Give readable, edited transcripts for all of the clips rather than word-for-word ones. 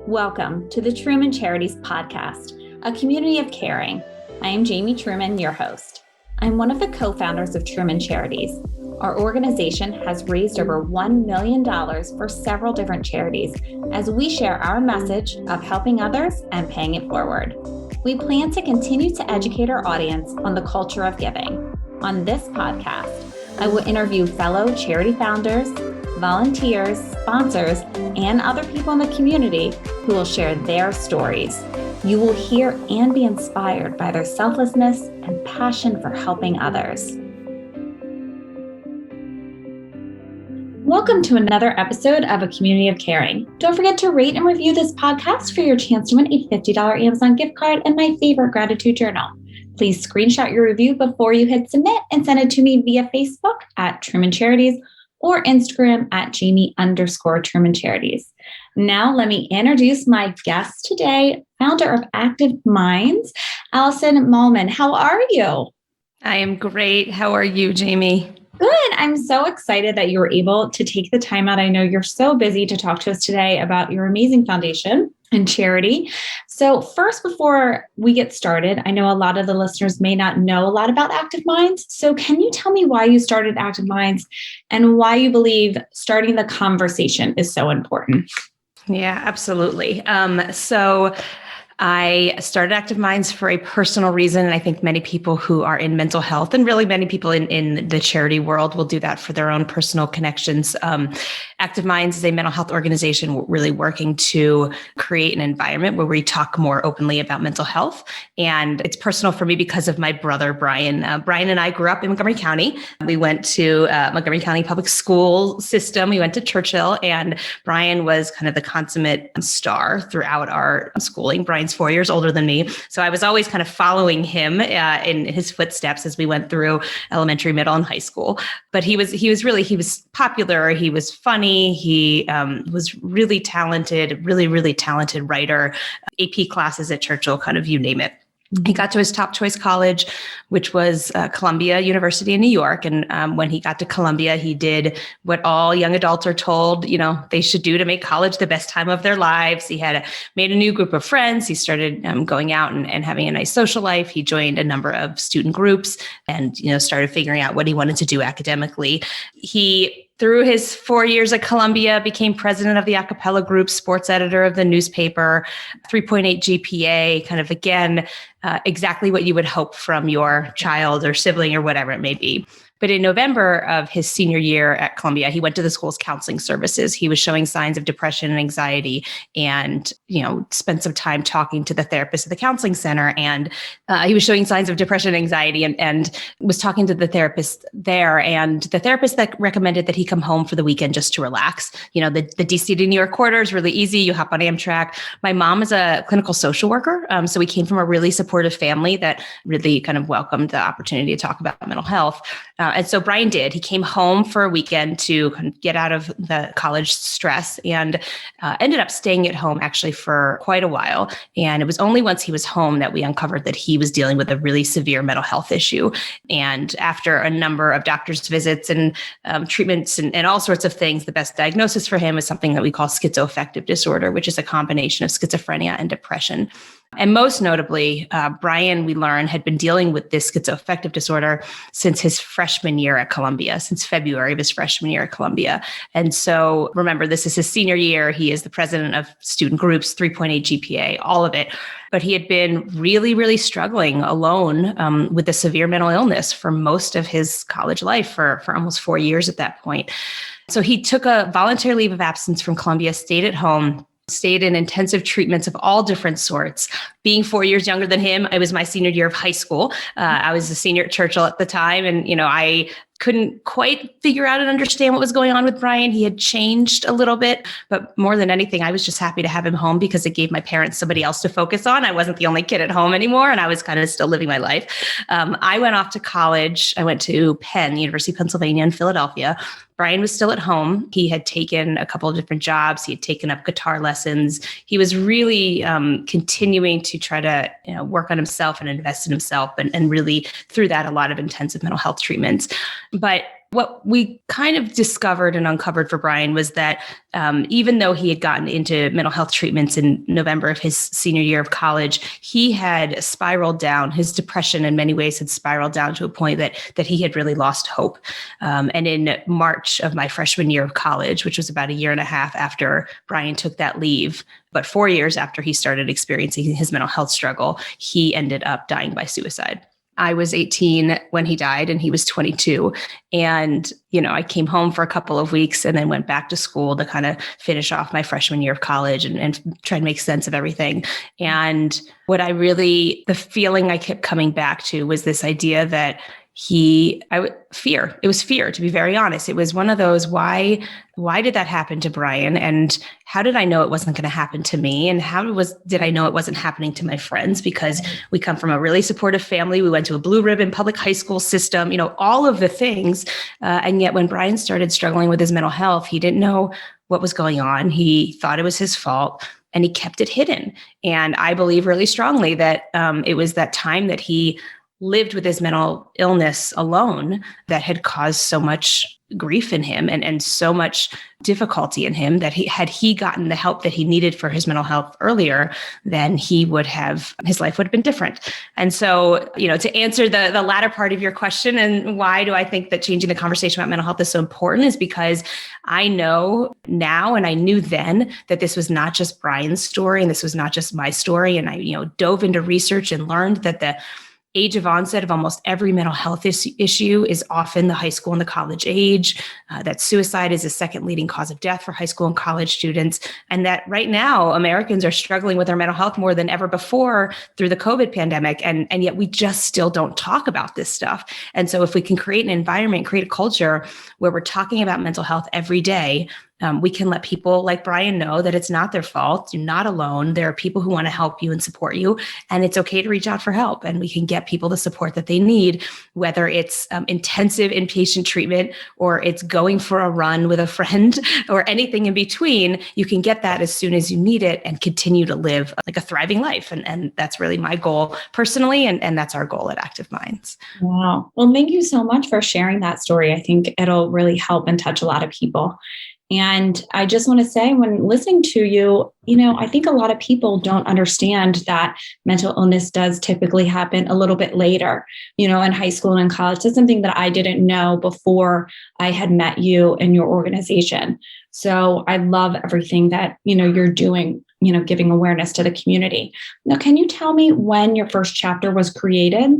Welcome to the Truman Charities podcast, a community of caring. I am Jamie Truman, your host. I'm one of the co-founders of Truman Charities. Our organization has raised over $1 million for several different charities as we share our message of helping others and paying it forward. We plan to continue to educate our audience on the culture of giving. On this podcast, I will interview fellow charity founders, volunteers, sponsors, and other people in the community who will share their stories. You will hear and be inspired by their selflessness and passion for helping others. Welcome to another episode of A Community of Caring. Don't forget to rate and review this podcast for your chance to win a $50 Amazon gift card and my favorite gratitude journal. Please screenshot your review before you hit submit and send it to me via Facebook at Truman Charities or Instagram at Jamie_Truman Charities. Now let me introduce my guest today, founder of Active Minds, Allison Malmon. How are you? I am great. How are you, Jamie? Good. I'm so excited that you were able to take the time out. I know you're so busy to talk to us today about your amazing foundation and charity. So first, before we get started, I know a lot of the listeners may not know a lot about Active Minds. So can you tell me why you started Active Minds and why you believe starting the conversation is so important? Yeah, absolutely. So I started Active Minds for a personal reason. And I think many people who are in mental health and really many people in the charity world will do that for their own personal connections. Active Minds is a mental health organization really working to create an environment where we talk more openly about mental health. And it's personal for me because of my brother, Brian. Brian and I grew up in Montgomery County. We went to Montgomery County public school system. We went to Churchill, and Brian was kind of the consummate star throughout our schooling. Brian's 4 years older than me. So I was always kind of following him in his footsteps as we went through elementary, middle, and high school. But he was popular. He was funny. He was really talented, really talented writer, AP classes at Churchill, kind of you name it. He got to his top choice college, which was Columbia University in New York. And when he got to Columbia, he did what all young adults are told, they should do to make college the best time of their lives. He had made a new group of friends. He started going out and having a nice social life. He joined a number of student groups and, started figuring out what he wanted to do academically. Through his 4 years at Columbia, became president of the a cappella group, sports editor of the newspaper, 3.8 GPA, kind of, again, exactly what you would hope from your child or sibling or whatever it may be. But in November of his senior year at Columbia, he went to the school's counseling services. He was showing signs of depression and anxiety and, spent some time talking to the therapist at the counseling center. And he was showing signs of depression and anxiety and was talking to the therapist there. And the therapist that recommended that he come home for the weekend just to relax. The DC to New York corridor is really easy. You hop on Amtrak. My mom is a clinical social worker. So we came from a really supportive family that really kind of welcomed the opportunity to talk about mental health. And so Brian did. He came home for a weekend to kind of get out of the college stress and ended up staying at home actually for quite a while. And it was only once he was home that we uncovered that he was dealing with a really severe mental health issue. And after a number of doctor's visits and treatments and all sorts of things, the best diagnosis for him is something that we call schizoaffective disorder, which is a combination of schizophrenia and depression. And most notably, Brian, we learned, had been dealing with this schizoaffective disorder since his freshman year at Columbia, since February of his freshman year at Columbia. And so remember, this is his senior year. He is the president of student groups, 3.8 GPA, all of it. But he had been really struggling alone with a severe mental illness for most of his college life, for almost 4 years at that point. So he took a voluntary leave of absence from Columbia, stayed at home, stayed in intensive treatments of all different sorts. Being 4 years younger than him, it was my senior year of high school. I was a senior at Churchill at the time. And, I couldn't quite figure out and understand what was going on with Brian. He had changed a little bit, but more than anything, I was just happy to have him home because it gave my parents somebody else to focus on. I wasn't the only kid at home anymore, and I was kind of still living my life. I went off to college. I went to Penn, University of Pennsylvania in Philadelphia. Brian was still at home. He had taken a couple of different jobs. He had taken up guitar lessons. He was really continuing to try to work on himself and invest in himself, and really through that, a lot of intensive mental health treatments. But what we kind of discovered and uncovered for Brian was that even though he had gotten into mental health treatments in November of his senior year of college, he had spiraled down. His depression in many ways had spiraled down to a point that he had really lost hope. And in March of my freshman year of college, which was about a year and a half after Brian took that leave, but 4 years after he started experiencing his mental health struggle, he ended up dying by suicide. I was 18 when he died and he was 22. And, I came home for a couple of weeks and then went back to school to kind of finish off my freshman year of college and try to make sense of everything. And the feeling I kept coming back to was this idea that fear. It was fear, to be very honest. It was one of those, why did that happen to Brian? And how did I know it wasn't going to happen to me? And did I know it wasn't happening to my friends? Because we come from a really supportive family. We went to a blue ribbon public high school system, all of the things. And yet when Brian started struggling with his mental health, he didn't know what was going on. He thought it was his fault and he kept it hidden. And I believe really strongly that it was that time that he lived with his mental illness alone that had caused so much grief in him and so much difficulty in him that had he gotten the help that he needed for his mental health earlier, then his life would have been different. And so, to answer the latter part of your question and why do I think that changing the conversation about mental health is so important is because I know now, and I knew then, that this was not just Brian's story and this was not just my story. And I, dove into research and learned that the age of onset of almost every mental health issue is often the high school and the college age, that suicide is the second leading cause of death for high school and college students, and that right now Americans are struggling with their mental health more than ever before through the COVID pandemic, and yet we just still don't talk about this stuff. And so if we can create an environment, create a culture where we're talking about mental health every day, we can let people like Brian know that it's not their fault. You're not alone. There are people who want to help you and support you, and it's okay to reach out for help. And we can get people the support that they need, whether it's intensive inpatient treatment or it's going for a run with a friend or anything in between. You can get that as soon as you need it and continue to live like a thriving life. And that's really my goal personally. And that's our goal at Active Minds. Wow. Well, thank you so much for sharing that story. I think it'll really help and touch a lot of people. And I just want to say, when listening to you, I think a lot of people don't understand that mental illness does typically happen a little bit later, in high school and in college. That's something that I didn't know before I had met you and your organization. So I love everything that, you're doing, giving awareness to the community. Now, can you tell me when your first chapter was created?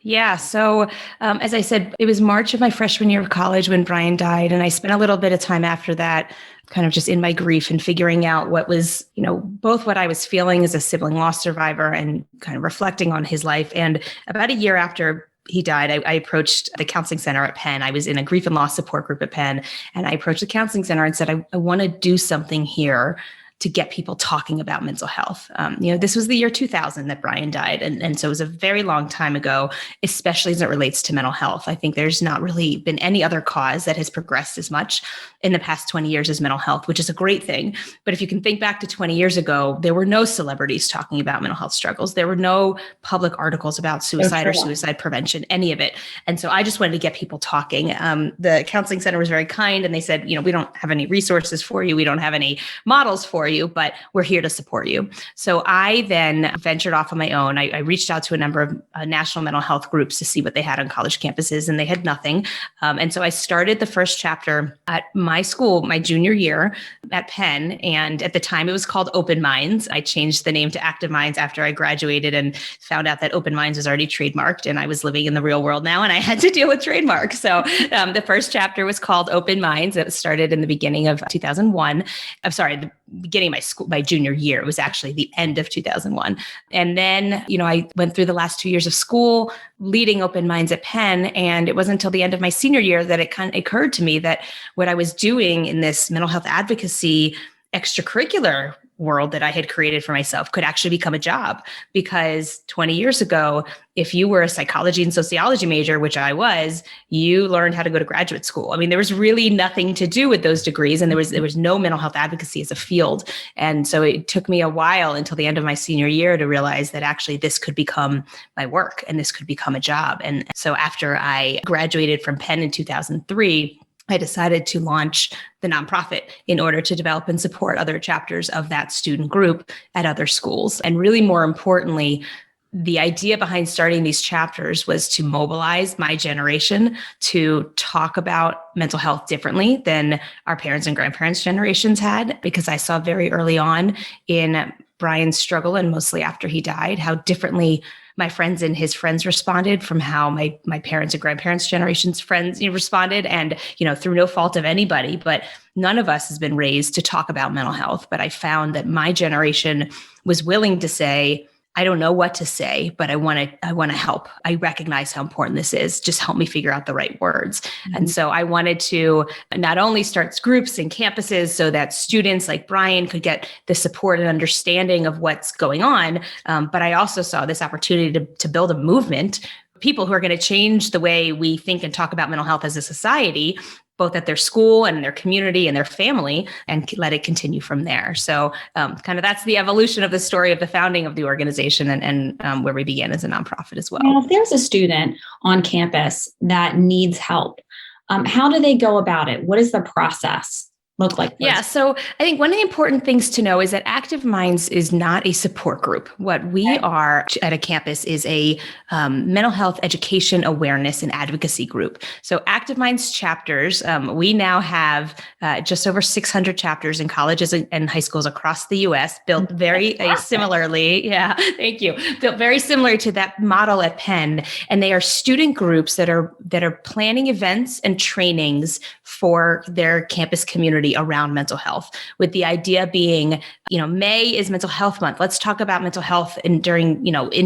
Yeah. So as I said, it was March of my freshman year of college when Brian died. And I spent a little bit of time after that kind of just in my grief and figuring out what was, both what I was feeling as a sibling loss survivor and kind of reflecting on his life. And about a year after he died, I approached the counseling center at Penn. I was in a grief and loss support group at Penn. And I approached the counseling center and said, I want to do something here to get people talking about mental health. This was the year 2000 that Brian died. And so it was a very long time ago, especially as it relates to mental health. I think there's not really been any other cause that has progressed as much in the past 20 years as mental health, which is a great thing. But if you can think back to 20 years ago, there were no celebrities talking about mental health struggles. There were no public articles about suicide or suicide prevention, any of it. And so I just wanted to get people talking. The counseling center was very kind. And they said, we don't have any resources for you. We don't have any models for you, but we're here to support you. So I then ventured off on my own. I reached out to a number of national mental health groups to see what they had on college campuses, and they had nothing. And so I started the first chapter at my school, my junior year at Penn. And at the time it was called Open Minds. I changed the name to Active Minds after I graduated and found out that Open Minds was already trademarked, and I was living in the real world now and I had to deal with trademarks. So the first chapter was called Open Minds. It started in the beginning of 2001. I'm sorry, the beginning of my junior year. It was actually the end of 2001. And then, I went through the last 2 years of school leading Open Minds at Penn. And it wasn't until the end of my senior year that it kind of occurred to me that what I was doing in this mental health advocacy extracurricular world that I had created for myself could actually become a job. Because 20 years ago, if you were a psychology and sociology major, which I was, you learned how to go to graduate school. I mean, there was really nothing to do with those degrees, and there was no mental health advocacy as a field. And so it took me a while until the end of my senior year to realize that actually this could become my work and this could become a job. And so after I graduated from Penn in 2003, I decided to launch the nonprofit in order to develop and support other chapters of that student group at other schools. And really, more importantly, the idea behind starting these chapters was to mobilize my generation to talk about mental health differently than our parents and grandparents' generations had, because I saw very early on in Brian's struggle, and mostly after he died, how differently my friends and his friends responded from how my parents and grandparents' generations friends responded. And, through no fault of anybody, but none of us has been raised to talk about mental health. But I found that my generation was willing to say, I don't know what to say, but I want to help. I recognize how important this is. Just help me figure out the right words. Mm-hmm. And so I wanted to not only start groups and campuses so that students like Brian could get the support and understanding of what's going on, but I also saw this opportunity to build a movement, people who are going to change the way we think and talk about mental health as a society, both at their school and in their community and their family, and let it continue from there. So kind of that's the evolution of the story of the founding of the organization and where we began as a nonprofit as well. Now, if there's a student on campus that needs help, how do they go about it? What is the process look like? Yeah. So I think one of the important things to know is that Active Minds is not a support group. What we are at a campus is a mental health education, awareness, and advocacy group. So Active Minds chapters, we now have just over 600 chapters in colleges and high schools across the U.S., built very similarly. Yeah, thank you. Built very similar to that model at Penn. And they are student groups that are planning events and trainings for their campus community around mental health, with the idea being, May is Mental Health Month. Let's talk about mental health in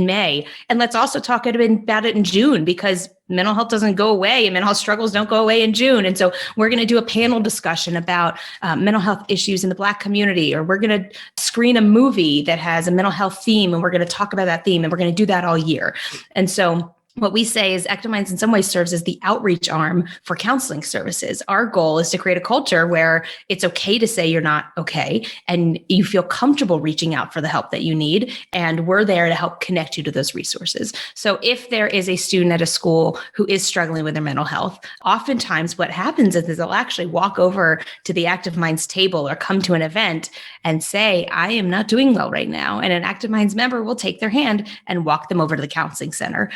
May. And let's also talk about it in June, because mental health doesn't go away and mental health struggles don't go away in June. And so we're going to do a panel discussion about mental health issues in the Black community, or we're going to screen a movie that has a mental health theme, and we're going to talk about that theme, and we're going to do that all year. And so what we say is Active Minds in some ways serves as the outreach arm for counseling services. Our goal is to create a culture where it's okay to say you're not okay, and you feel comfortable reaching out for the help that you need. And we're there to help connect you to those resources. So if there is a student at a school who is struggling with their mental health, oftentimes what happens is they'll actually walk over to the Active Minds table or come to an event and say, I am not doing well right now. And an Active Minds member will take their hand and walk them over to the counseling center.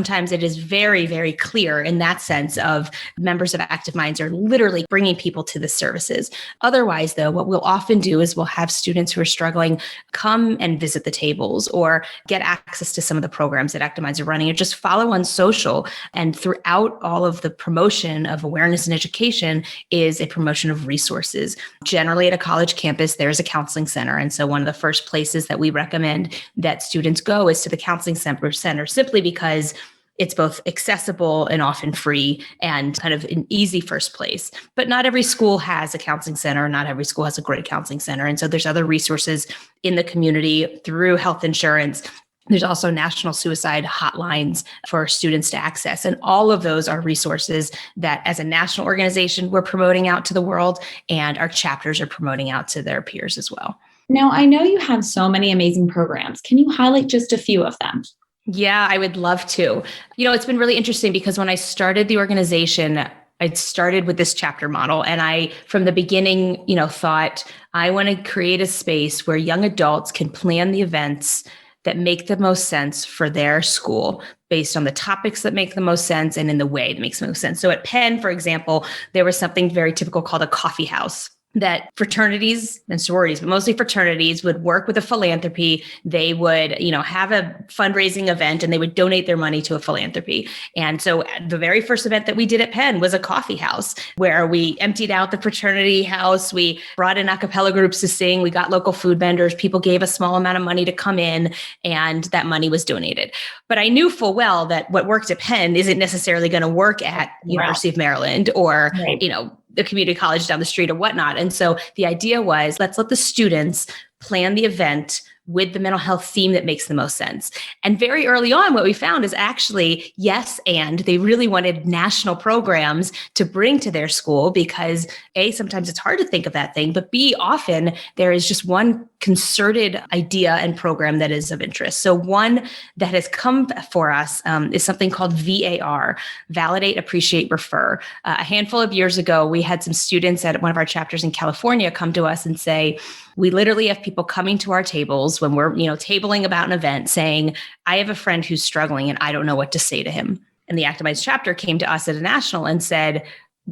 Sometimes it is very, very clear in that sense of members of Active Minds are literally bringing people to the services. Otherwise, though, what we'll often do is we'll have students who are struggling come and visit the tables or get access to some of the programs that Active Minds are running, or just follow on social. And throughout all of the promotion of awareness and education is a promotion of resources. Generally at a college campus, there's a counseling center. And so one of the first places that we recommend that students go is to the counseling center, simply because it's both accessible and often free and kind of an easy first place. But not every school has a counseling center. Not every school has a great counseling center. And so there's other resources in the community through health insurance. There's also national suicide hotlines for students to access. And all of those are resources that as a national organization, we're promoting out to the world, and our chapters are promoting out to their peers as well. Now, I know you have so many amazing programs. Can you highlight just a few of them? Yeah, I would love to. It's been really interesting because when I started the organization, I started with this chapter model. And I, from the beginning, thought I want to create a space where young adults can plan the events that make the most sense for their school based on the topics that make the most sense and in the way that makes the most sense. So at Penn, for example, there was something very typical called a coffee house, that fraternities and sororities, but mostly fraternities, would work with a philanthropy. They would, have a fundraising event and they would donate their money to a philanthropy. And so the very first event that we did at Penn was a coffee house where we emptied out the fraternity house. We brought in a cappella groups to sing. We got local food vendors. People gave a small amount of money to come in, and that money was donated. But I knew full well that what worked at Penn isn't necessarily going to work at University of Maryland or, the community college down the street or whatnot. And so the idea was, let's let the students plan the event with the mental health theme that makes the most sense. And very early on, what we found is actually, yes, and they really wanted national programs to bring to their school because A, sometimes it's hard to think of that thing, but B, often there is just one concerted idea and program that is of interest. So one that has come for us is something called VAR, Validate, Appreciate, Refer. A handful of years ago, we had some students at one of our chapters in California come to us and say, we literally have people coming to our tables when we're, tabling about an event saying, I have a friend who's struggling and I don't know what to say to him. And the Active Minds chapter came to us at a national and said,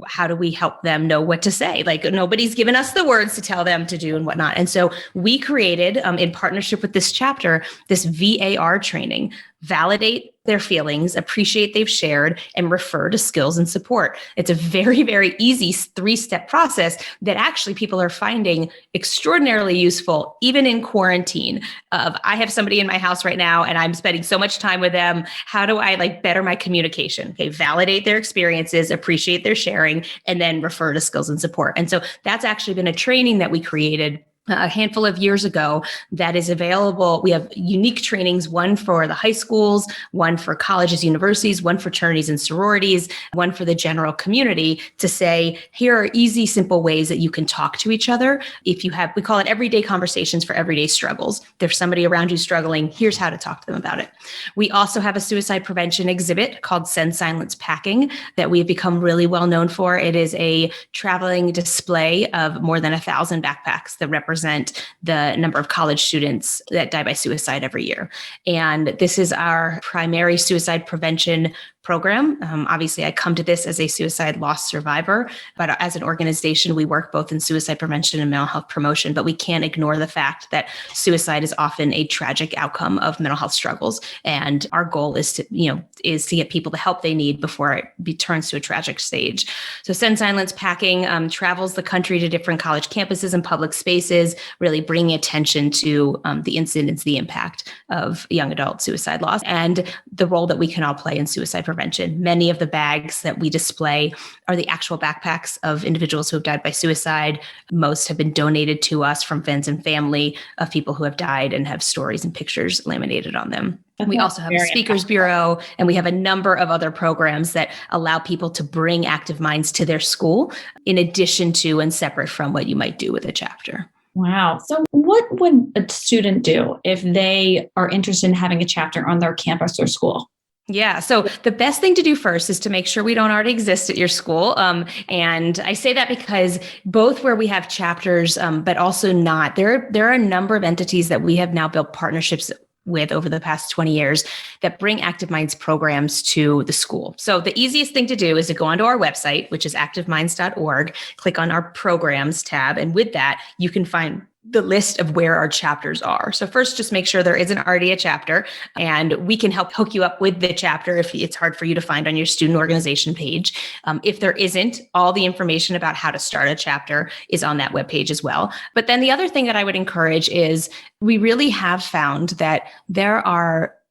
how do we help them know what to say? Like nobody's given us the words to tell them to do and whatnot. And so we created, in partnership with this chapter, this VAR training, validate their feelings, appreciate they've shared, and refer to skills and support. It's a very, very easy 3-step process that actually people are finding extraordinarily useful, even in quarantine. I have somebody in my house right now and I'm spending so much time with them. How do I better my communication? Okay, validate their experiences, appreciate their sharing, and then refer to skills and support. And so that's actually been a training that we created a handful of years ago that is available. We have unique trainings, one for the high schools, one for colleges, universities, one for fraternities and sororities, one for the general community to say, here are easy, simple ways that you can talk to each other. If you have, we call it everyday conversations for everyday struggles. There's somebody around you struggling, here's how to talk to them about it. We also have a suicide prevention exhibit called Send Silence Packing that we've become really well known for. It is a traveling display of more than 1,000 backpacks that represent the number of college students that die by suicide every year. And this is our primary suicide prevention program. Obviously, I come to this as a suicide loss survivor, but as an organization, we work both in suicide prevention and mental health promotion, but we can't ignore the fact that suicide is often a tragic outcome of mental health struggles. And our goal is to get people the help they need before it turns to a tragic stage. So Send Silence Packing travels the country to different college campuses and public spaces, really bringing attention to the incidence, the impact of young adult suicide loss, and the role that we can all play in suicide prevention. Many of the bags that we display are the actual backpacks of individuals who have died by suicide. Most have been donated to us from friends and family of people who have died and have stories and pictures laminated on them. We also have a speakers bureau, and we have a number of other programs that allow people to bring Active Minds to their school, in addition to and separate from what you might do with a chapter. Wow. So what would a student do if they are interested in having a chapter on their campus or school? Yeah. So the best thing to do first is to make sure we don't already exist at your school. And I say that because both where we have chapters, but also not, there are a number of entities that we have now built partnerships with over the past 20 years that bring Active Minds programs to the school. So the easiest thing to do is to go onto our website, which is activeminds.org, click on our programs tab. And with that, you can find the list of where our chapters are. So first, just make sure there isn't already a chapter, and we can help hook you up with the chapter if it's hard for you to find on your student organization page. If there isn't, all the information about how to start a chapter is on that webpage as well. But then the other thing that I would encourage is we really have found that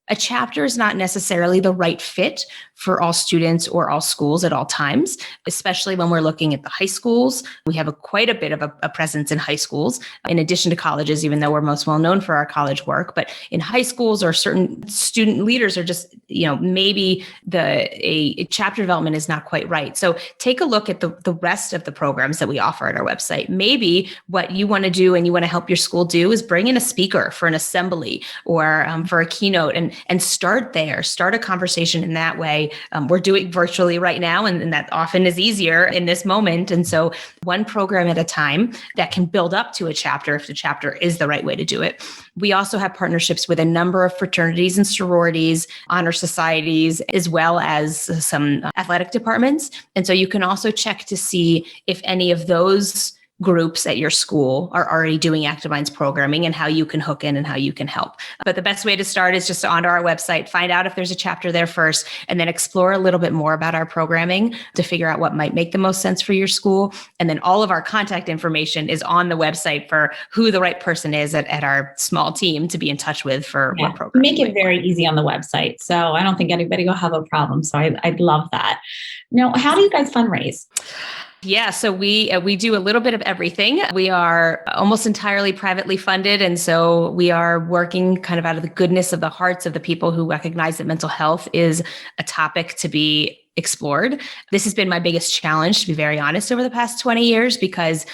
a chapter is not necessarily the right fit for all students or all schools at all times, especially when we're looking at the high schools. We have quite a bit of a presence in high schools, in addition to colleges, even though we're most well known for our college work. But in high schools, or certain student leaders are just, maybe a chapter development is not quite right. So take a look at the rest of the programs that we offer at our website. Maybe what you want to do and you want to help your school do is bring in a speaker for an assembly or for a keynote, and start there. Start a conversation in that way. We're doing virtually right now, and that often is easier in this moment. And so one program at a time that can build up to a chapter if the chapter is the right way to do it. We also have partnerships with a number of fraternities and sororities, honor societies, as well as some athletic departments. And so you can also check to see if any of those groups at your school are already doing Active Minds programming and how you can hook in and how you can help. But the best way to start is just onto our website, find out if there's a chapter there first, and then explore a little bit more about our programming to figure out what might make the most sense for your school. And then all of our contact information is on the website for who the right person is at our small team to be in touch with for what program. Make it very easy on the website. So I don't think anybody will have a problem. So I'd love that. Now, how do you guys fundraise? Yeah, so we do a little bit of everything. We are almost entirely privately funded, and so we are working kind of out of the goodness of the hearts of the people who recognize that mental health is a topic to be explored. This has been my biggest challenge, to be very honest, over the past 20 years, because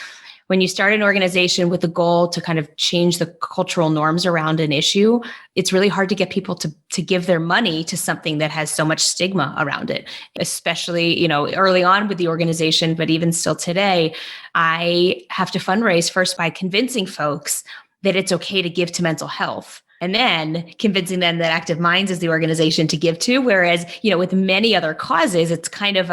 when you start an organization with the goal to kind of change the cultural norms around an issue, it's really hard to get people to give their money to something that has so much stigma around it, especially, early on with the organization, but even still today, I have to fundraise first by convincing folks that it's okay to give to mental health. And then convincing them that Active Minds is the organization to give to. Whereas, with many other causes, it's kind of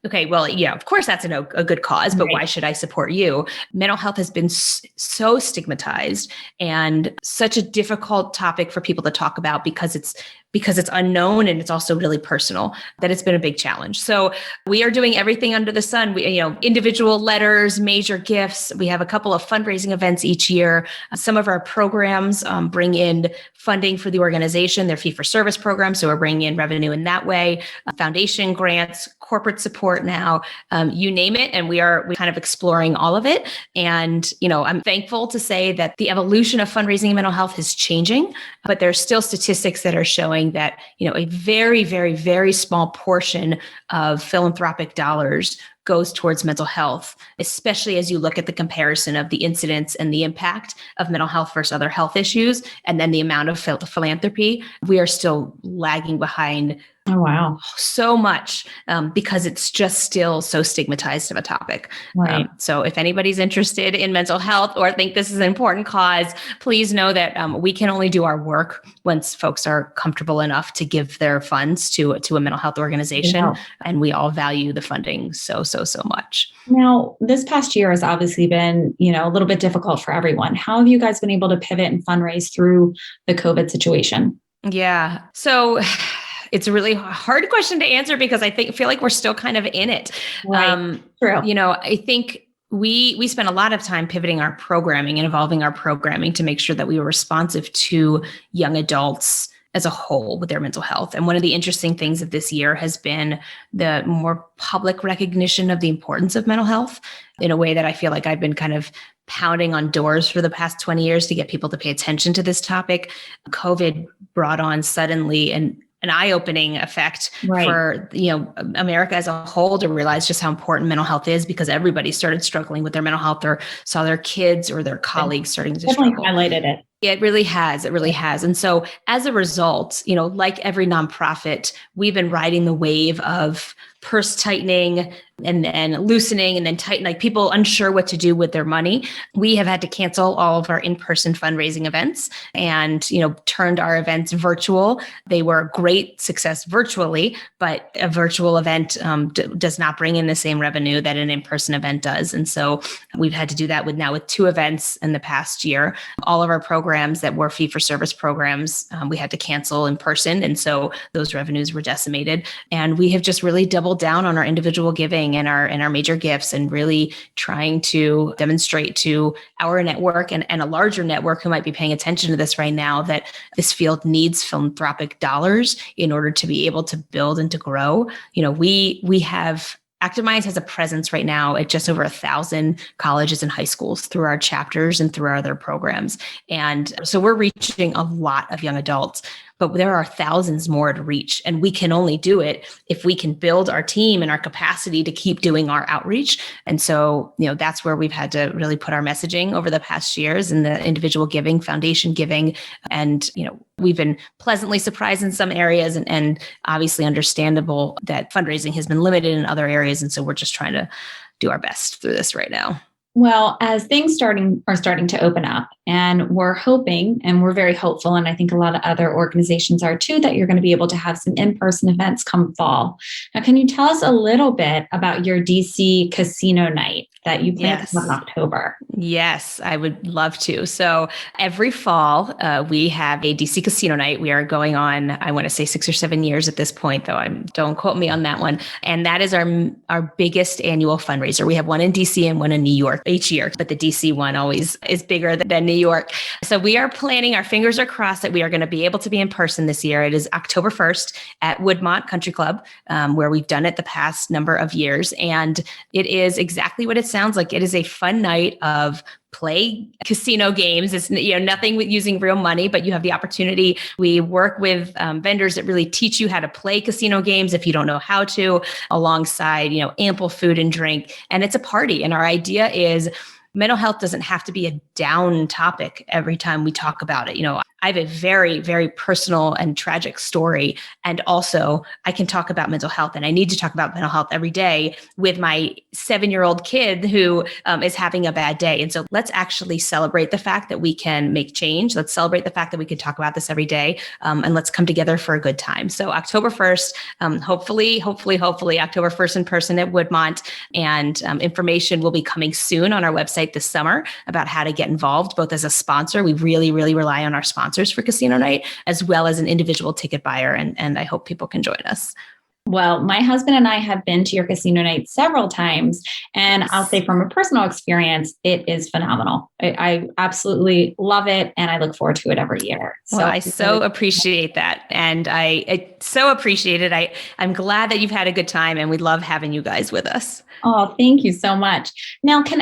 okay, well, of course that's a good cause, but why should I support you? Mental health has been so stigmatized and such a difficult topic for people to talk about because it's unknown and it's also really personal, that it's been a big challenge. So we are doing everything under the sun. We, individual letters, major gifts. We have a couple of fundraising events each year. Some of our programs bring in funding for the organization, their fee-for-service program. So we're bringing in revenue in that way, foundation grants, corporate support now, you name it. And we're kind of exploring all of it. And, I'm thankful to say that the evolution of fundraising in mental health is changing, but there's still statistics that are showing that, a very, very, very small portion of philanthropic dollars goes towards mental health, especially as you look at the comparison of the incidence and the impact of mental health versus other health issues, and then the amount of philanthropy. We are still lagging behind. Oh, wow. So much because it's just still so stigmatized of a topic. Right. So if anybody's interested in mental health or think this is an important cause, please know that we can only do our work once folks are comfortable enough to give their funds to a mental health organization. Yeah. And we all value the funding so much. Now, this past year has obviously been, a little bit difficult for everyone. How have you guys been able to pivot and fundraise through the COVID situation? Yeah. So it's a really hard question to answer because I feel like we're still kind of in it. Right. True. I think we spent a lot of time pivoting our programming and evolving our programming to make sure that we were responsive to young adults as a whole with their mental health. And one of the interesting things of this year has been the more public recognition of the importance of mental health in a way that I feel like I've been kind of pounding on doors for the past 20 years to get people to pay attention to this topic. COVID brought on suddenly an eye-opening effect for America as a whole to realize just how important mental health is, because everybody started struggling with their mental health or saw their kids or their colleagues starting to struggle. Highlighted it. It really has. It really has. And so as a result, like every nonprofit, we've been riding the wave of purse tightening and then loosening and then tighten, like people unsure what to do with their money. We have had to cancel all of our in-person fundraising events and, turned our events virtual. They were a great success virtually, but a virtual event does not bring in the same revenue that an in-person event does. And so we've had to do that with 2 events in the past year. All of our programs that were fee-for-service programs, we had to cancel in person. And so those revenues were decimated. And we have just really doubled down on our individual giving and our major gifts, and really trying to demonstrate to our network and a larger network who might be paying attention to this right now that this field needs philanthropic dollars in order to be able to build and to grow. We have Active Minds has a presence right now at just over 1,000 colleges and high schools through our chapters and through our other programs. And so we're reaching a lot of young adults, but there are thousands more to reach. And we can only do it if we can build our team and our capacity to keep doing our outreach. And so, that's where we've had to really put our messaging over the past years in the individual giving, foundation giving. And, we've been pleasantly surprised in some areas and obviously understandable that fundraising has been limited in other areas. And so we're just trying to do our best through this right now. Well, as things are starting to open up, and we're hoping, and we're very hopeful, and I think a lot of other organizations are too, that you're going to be able to have some in-person events come fall. Now, can you tell us a little bit about your DC casino night that you plan to have in October? Yes, I would love to. So every fall, we have a DC casino night. We are going on, I want to say 6 or 7 years at this point, though don't quote me on that one. And that is our biggest annual fundraiser. We have one in DC and one in New York each year, but the DC one always is bigger than New York. So we are planning, our fingers are crossed that we are going to be able to be in person this year. It is October 1st at Woodmont Country Club, where we've done it the past number of years. And it is exactly what it sounds like. It is a fun night of play casino games. It's nothing with using real money, but you have the opportunity. We work with vendors that really teach you how to play casino games if you don't know how to, alongside ample food and drink. And it's a party. And our idea is mental health doesn't have to be a down topic every time we talk about it. I have a very, very personal and tragic story. And also I can talk about mental health, and I need to talk about mental health every day with my 7-year-old kid who is having a bad day. And so let's actually celebrate the fact that we can make change. Let's celebrate the fact that we can talk about this every day. And let's come together for a good time. So October 1st, hopefully October 1st in person at Woodmont. And information will be coming soon on our website this summer about how to get involved, both as a sponsor. We really, really rely on our sponsors for casino night, as well as an individual ticket buyer. And I hope people can join us. Well, my husband and I have been to your casino night several times, and I'll say from a personal experience, it is phenomenal. I absolutely love it, and I look forward to it every year. Well, I so appreciate that, and I so appreciate it. I'm glad that you've had a good time, and we love having you guys with us. Oh, thank you so much. Now, how can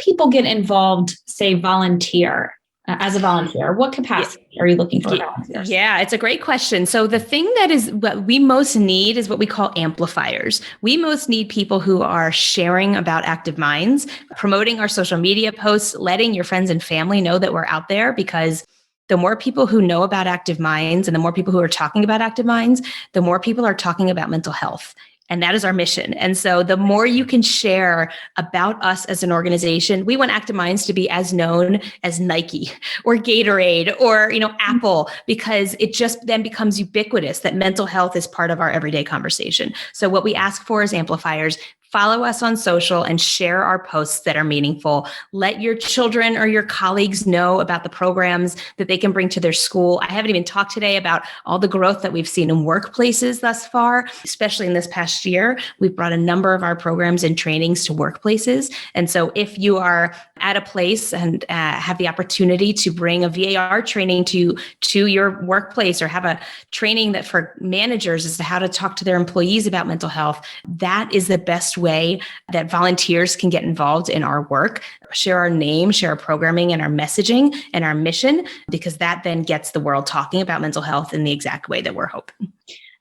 people get involved, say volunteer? As a volunteer, what capacity are you looking for volunteers? Yeah, it's a great question. So the thing that is what we most need is what we call amplifiers. We most need people who are sharing about Active Minds, promoting our social media posts, letting your friends and family know that we're out there, because the more people who know about Active Minds and the more people who are talking about Active Minds, the more people are talking about mental health. And that is our mission. And so the more you can share about us as an organization, we want Active Minds to be as known as Nike or Gatorade or, Apple, because it just then becomes ubiquitous that mental health is part of our everyday conversation. So what we ask for is amplifiers. Follow us on social and share our posts that are meaningful. Let your children or your colleagues know about the programs that they can bring to their school. I haven't even talked today about all the growth that we've seen in workplaces thus far, especially in this past year. We've brought a number of our programs and trainings to workplaces. And so if you are at a place and have the opportunity to bring a VAR training to your workplace, or have a training that for managers as to how to talk to their employees about mental health, that is the best way that volunteers can get involved in our work, share our name, share our programming and our messaging and our mission, because that then gets the world talking about mental health in the exact way that we're hoping.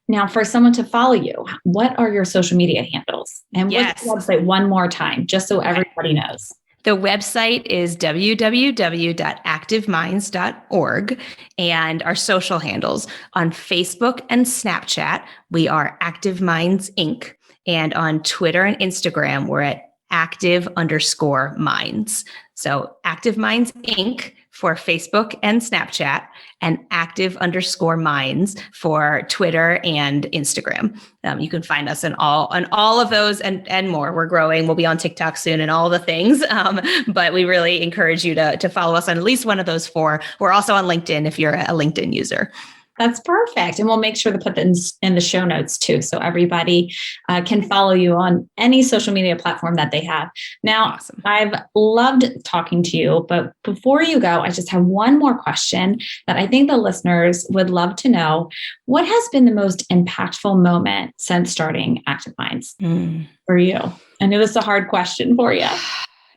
Now, for someone to follow you, what are your social media handles? And what's the website one more time, just so everybody knows? The website is www.activeminds.org, and our social handles on Facebook and Snapchat, we are Active Minds Inc. And on Twitter and Instagram, we're at active_minds. So Active Minds Inc. for Facebook and Snapchat, and active_minds for Twitter and Instagram. You can find us on all of those and more. We're growing. We'll be on TikTok soon and all the things. But we really encourage you to follow us on at least one of those four. We're also on LinkedIn if you're a LinkedIn user. That's perfect. And we'll make sure to put that in the show notes too, so everybody can follow you on any social media platform that they have. Now, awesome. I've loved talking to you, but before you go, I just have one more question that I think the listeners would love to know. What has been the most impactful moment since starting Active Minds for you? I know this is a hard question for you.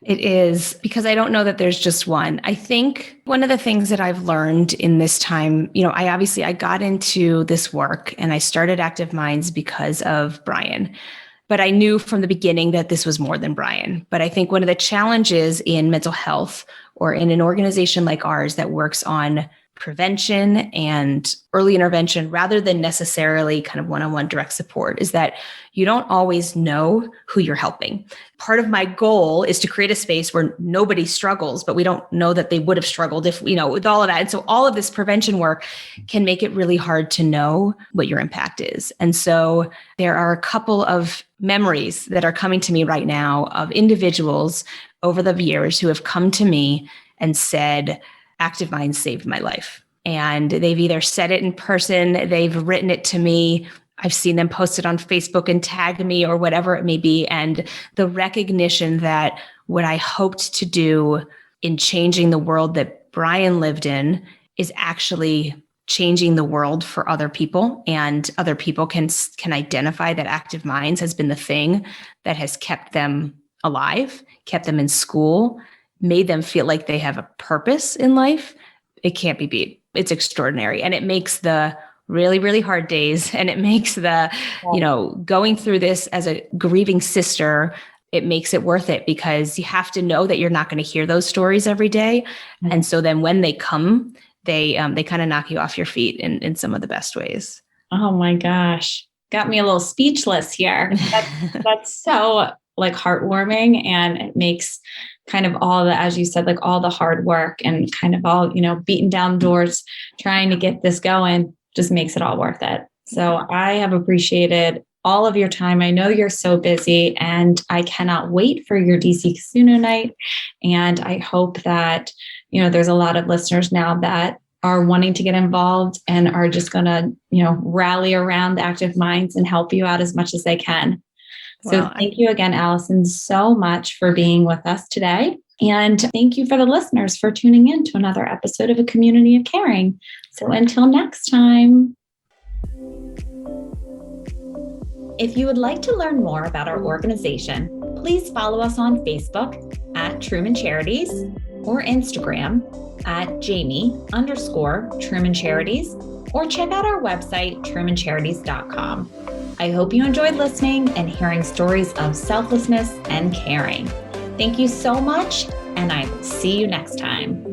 It is, because I don't know that there's just one. I think one of the things that I've learned in this time, I got into this work and I started Active Minds because of Brian. But I knew from the beginning that this was more than Brian. But I think one of the challenges in mental health, or in an organization like ours that works on prevention and early intervention rather than necessarily kind of one-on-one direct support, is that you don't always know who you're helping. Part of my goal is to create a space where nobody struggles, but we don't know that they would have struggled if, with all of that. And so all of this prevention work can make it really hard to know what your impact is. And so there are a couple of memories that are coming to me right now of individuals over the years who have come to me and said, Active Minds saved my life. And they've either said it in person, they've written it to me, I've seen them post it on Facebook and tag me or whatever it may be. And the recognition that what I hoped to do in changing the world that Brian lived in is actually changing the world for other people, and other people can identify that Active Minds has been the thing that has kept them alive, kept them in school, made them feel like they have a purpose in life. It can't be beat. It's extraordinary. And it makes the really, really hard days, and it makes the, going through this as a grieving sister, it makes it worth it, because you have to know that you're not going to hear those stories every day. Mm-hmm. And so then when they come, they kind of knock you off your feet in some of the best ways. Oh my gosh. Got me a little speechless here. That's so like heartwarming, and it makes kind of all the, as you said, like all the hard work and kind of all, beating down doors, trying to get this going, just makes it all worth it. So I have appreciated all of your time. I know you're so busy, and I cannot wait for your DC Casino night. And I hope that, there's a lot of listeners now that are wanting to get involved and are just going to, rally around the Active Minds and help you out as much as they can. So thank you again, Allison, so much for being with us today. And thank you for the listeners for tuning in to another episode of A Community of Caring. So until next time. If you would like to learn more about our organization, please follow us on Facebook at Truman Charities or Instagram at Jamie_Truman Charities, or check out our website, trumancharities.com. I hope you enjoyed listening and hearing stories of selflessness and caring. Thank you so much, and I will see you next time.